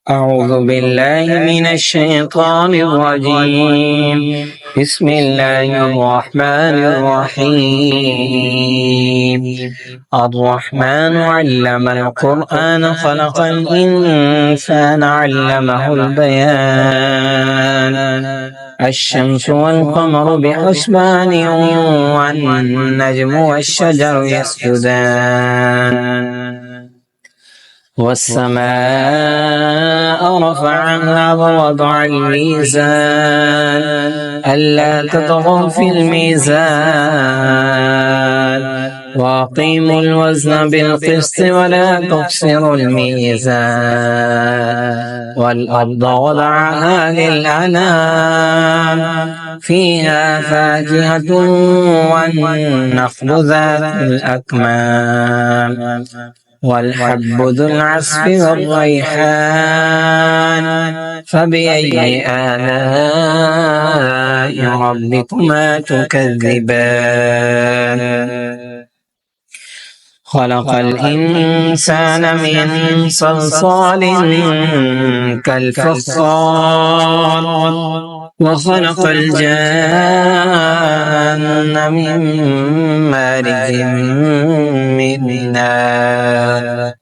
أعوذ بالله من الشيطان الرجيم. بسم الله الرحمن الرحيم. الرحمن علم القرآن خلق الإنسان علمه البيان. الشمس والقمر بحسبان والنجم والشجر يسجدان والسماء رفعها ووضع الميزان ألا تطغوا في الميزان وأقيموا الوزن بالقسط ولا تخسروا الميزان والأرض وضعها للأنام فيها فاكهة والنخل ذات الأكمام والحب ذو العصف والريحان فبأي آلاء ربكما تكذبان خلق الإنسان من صلصال كالفخار وخلق الجان من مارج من نار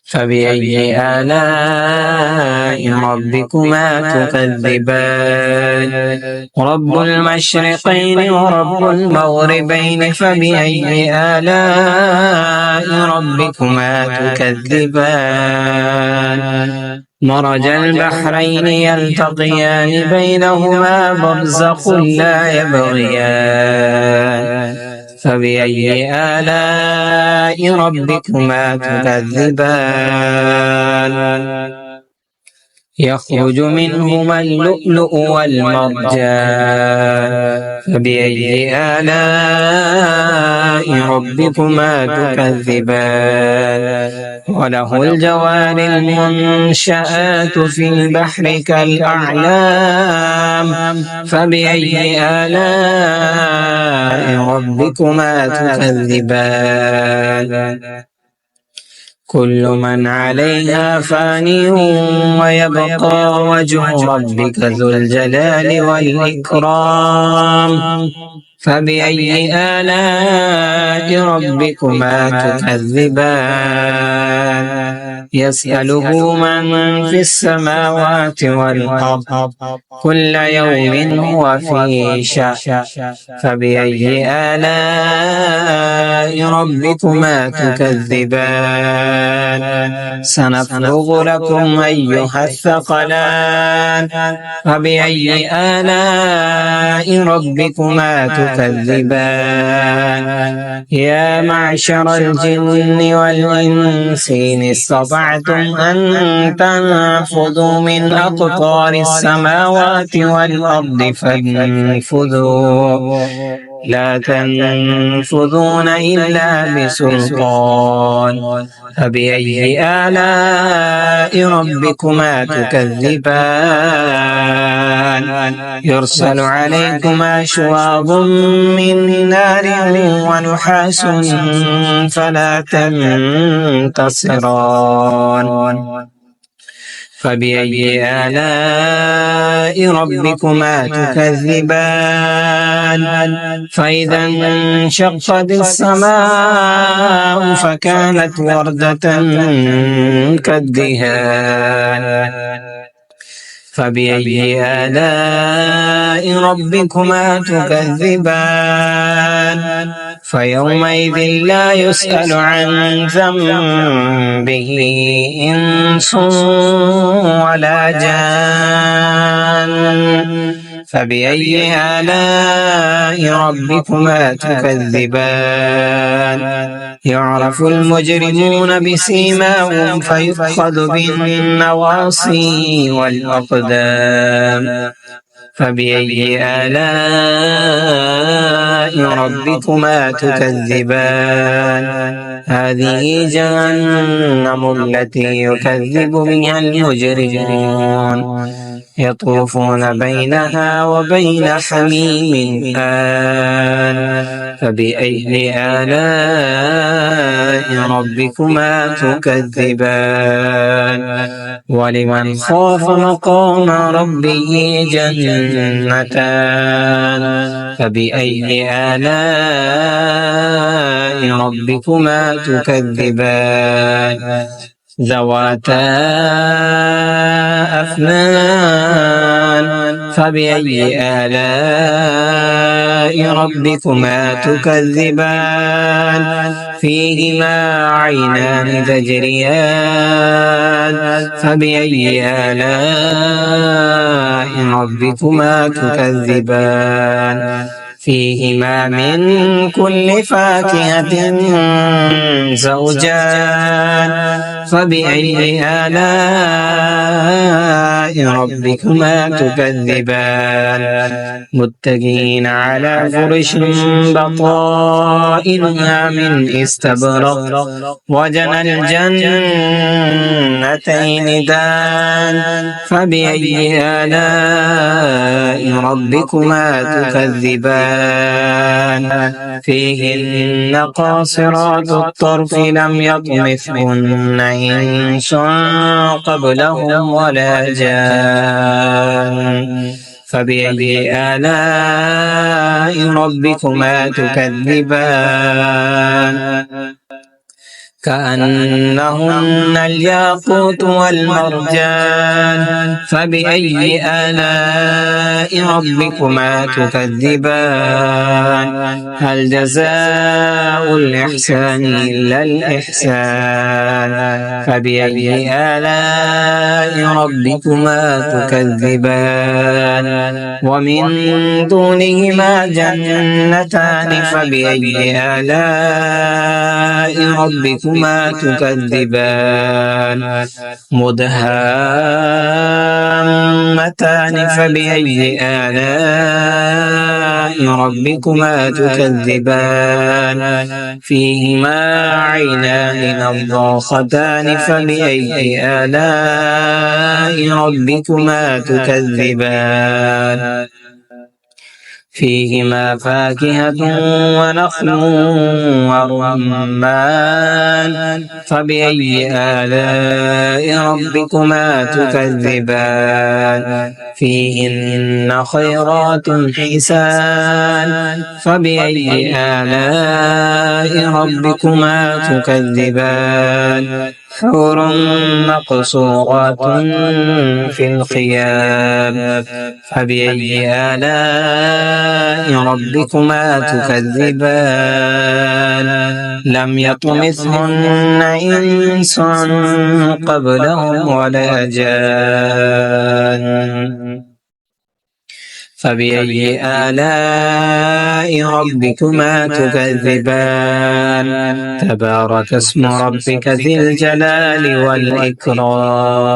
فبأي آلاء ربكما تكذبان رب المشرقين ورب المغربين فبأي آلاء ربكما تكذبان مرج البحرين يلتقيان بينهما برزخ لا يبغيان فبأي آلاء ربكما تكذبان يخرج منهما اللؤلؤ والمرجان فبأي آلاء ربكما تكذبان وله الجوار المنشآت في البحر كالأعلام فبأي آلاء ربكما تكذبان كل من عليها فان ويبقى وجه ربك ذو الجلال والإكرام فبأي آلاء ربكما تكذبان يسأله من في السماوات والأرض كل يوم هو في شأن فبأي آلاء ربكما تكذبان سنفرغ لكم أيها الثقلان فبأي آلاء ربكما تكذبان يا معشر الجن والإنس إن استطعتم أن تنفذوا من أقطار السماوات والأرض فانفذوا لا تنفذون إلا بسلطان فبأي آلاء ربكما تكذبان يرسل عليكما شواظ من نار ونحاس فلا تنتصران فبأي آلاء ربكما تكذبان فإذا انشقت السماء فكانت وردة كالدهان فبأي آلاء ربكما تكذبان فيومئذ لا يسأل عن ذنبه إنس ولا جان فبأي آلاء ربكما تكذبان يعرف المجرمون بسيماهم فيؤخذ بالنواصي والأقدام فبأي آلاء ربكما تكذبان هذه جهنم التي يكذب بها المجرمون يطوفون بينها وبين حميم آن فبأي آلاء ربكما تكذبان ولمن خاف مقام ربه جنتان فبأي آلاء ربكما تكذبان ذواتا أفنان فبأي آلاء ربكما تكذبان فيهما عينان تجريان فبأي آلاء ربكما تكذبان فيهما من كل فاكهة زوجان فبأي آلاء ربكما تكذبان متكئين على فرش بطائنها من استبرق وجنى الجنتين دان فبأي آلاء ربكما تكذبان فيهن قاصرات الطرف لم يطمثهن إنس قبلهم ولا جان فبأي آلاء ربكما تكذبان كأنهن الياقوت والمرجان فبأي آلاء ربكما تكذبان هل جزاء الإحسان إلا الإحسان فبأي آلاء ربكما تكذبان ومن دونهما جنتان فبأي آلاء ربكما تكذبان مدهامتان فبأي آلاء ربكما تكذبان فيهما عينان نضاختان فبأي آلاء ربكما تكذبان فيهما فاكهة ونخل ورمان فبأي آلاء ربكما تكذبان فيهن خيرات حسان فبأي آلاء ربكما تكذبان حور مقصورات في الخيام فبأي آلاء ربكما تكذبان لم يطمثهن إنس قبلهم ولا جان فبأي آلاء ربكما تكذبان تبارك اسم ربك ذي الجلال والإكرام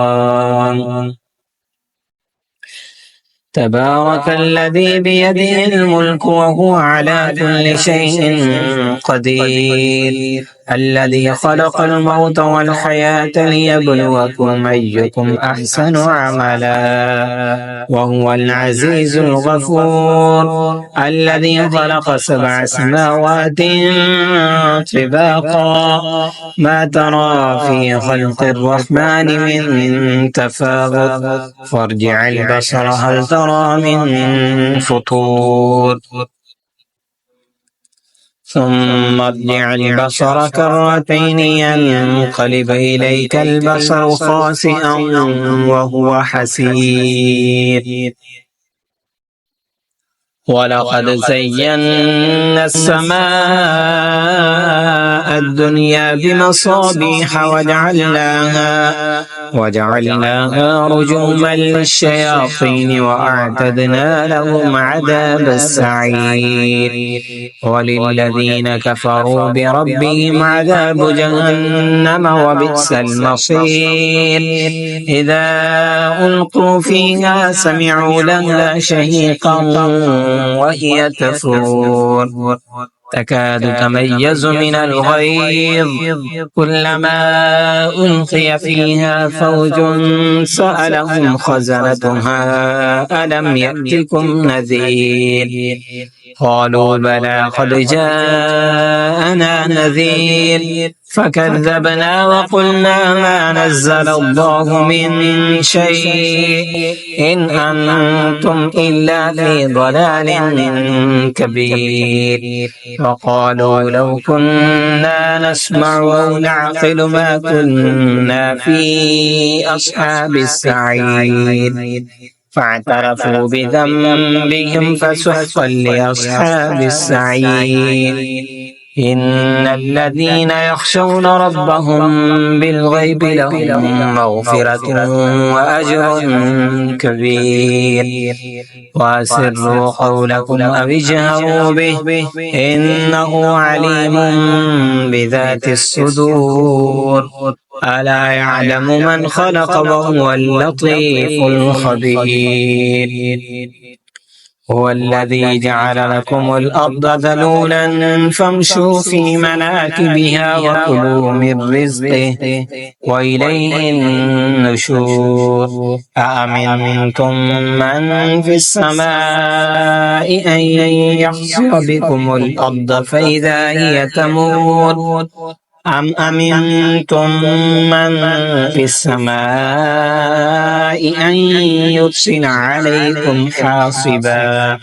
تبارك الذي بيده الملك وهو على كل شيء قدير الذي خلق الموت والحياة ليبلوكم أيكم أحسن عملا وهو العزيز الغفور الذي خلق 7 سماوات طباقا ما ترى في خلق الرحمن من تفاوت فارجع البصر هل ترى من فطور ثم ارجع البصر كرتين ينقلب إليك البصر خاسئا وهو حسير ولقد زينا السماء الدنيا بمصابيح وجعلناها رجوما للشياطين وأعتدنا لهم عذاب السعير وللذين كفروا بربهم عذاب جهنم وبئس المصير إذا ألقوا فيها سمعوا لها شهيقا وهي تفور تكاد تميز من الغيظ كلما ألقي فيها فوج سألهم خزنتها ألم يأتكم نذير قالوا بلى قد جاءنا نذير فكذبنا وقلنا ما نزل الله من شيء إن أنتم إلا في ضلال كبير. وقالوا لو كنا نسمع أو نعقل ما كنا في أصحاب السعير فاعترفوا بذنبهم فسحقا لأصحاب السعير. إن الذين يخشون ربهم بالغيب لهم مغفرة وأجر كبير. وأسروا قولكم أو اجهروا به إنه عليم بذات الصدور. ألا يعلم من خلق وهو اللطيف الخبير. هو الذي جعل لكم الأرض ذلولا فامشوا في مناكبها وكلوا من رزقه وإليه النشور. أأمنتم من في السماء أن يخسف بكم الأرض فإذا هي تمور أم أمنتم من في السماء أن يرسل عليكم حاصبا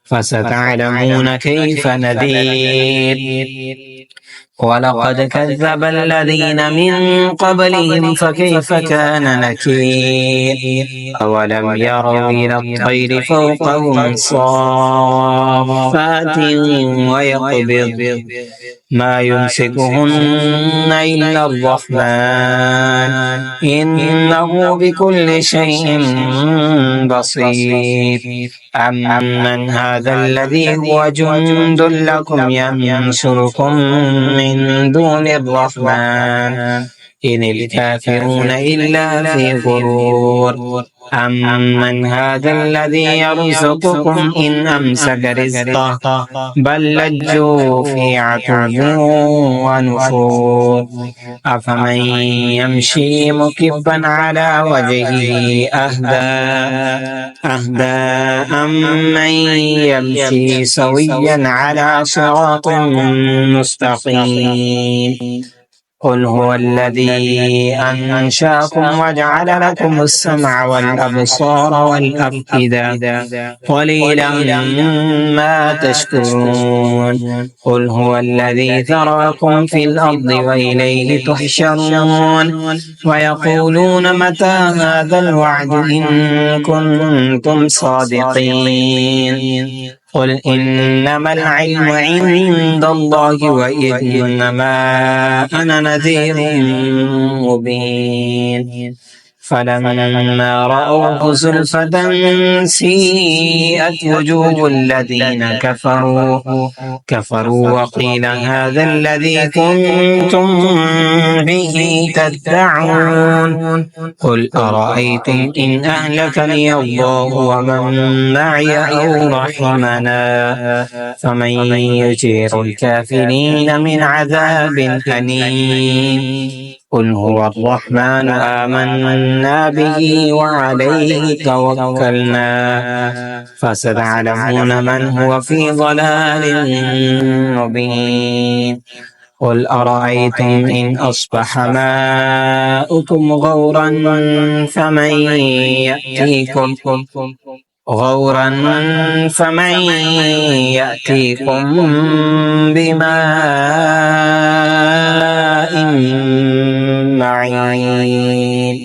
فستعلمون كيف نذير. ولقد كذب الذين من قبلهم فكيف كان نكير. أولم يروا إلى الطير فوقهم صافات ويقبض ما يمسكهن إلا الرحمن إنه بكل شيء بصير. أمن هذا الذي هو جند لكم ينصركم من دون الرحمن إن الكافرون إلا في غرور. أمن هذا الذي يرزقكم إن أمسك رزقه بل لجوا في عتو ونفور. أفمن يمشي مكبا على وجهه أهدى أمن يمشي سويا على صراط مستقيم. قل هو الذي أنشأكم وجعل لكم السمع والأبصار والأفئدة قليلا ما تشكرون. قل هو الذي ذرأكم في الأرض وإليه تحشرون. ويقولون متى هذا الوعد إن كنتم صادقين. قل إنما العلم عند الله وإنما أنا نذير مبين. فلما رأوه زلفة سيئت وجوه الذين كفروا وقيل هذا الذي كنتم به تدعون. قل أرأيتم إن أهلكني الله ومن معي أو رحمنا فمن يجير الكافرين من عذاب أليم. قل هو الرحمن آمنا به وعليه توكلنا فستعلمون من هو في ضلال مبين. قل أرأيتم إن أصبح ماؤكم غورا فمن يأتيكم بماء معين.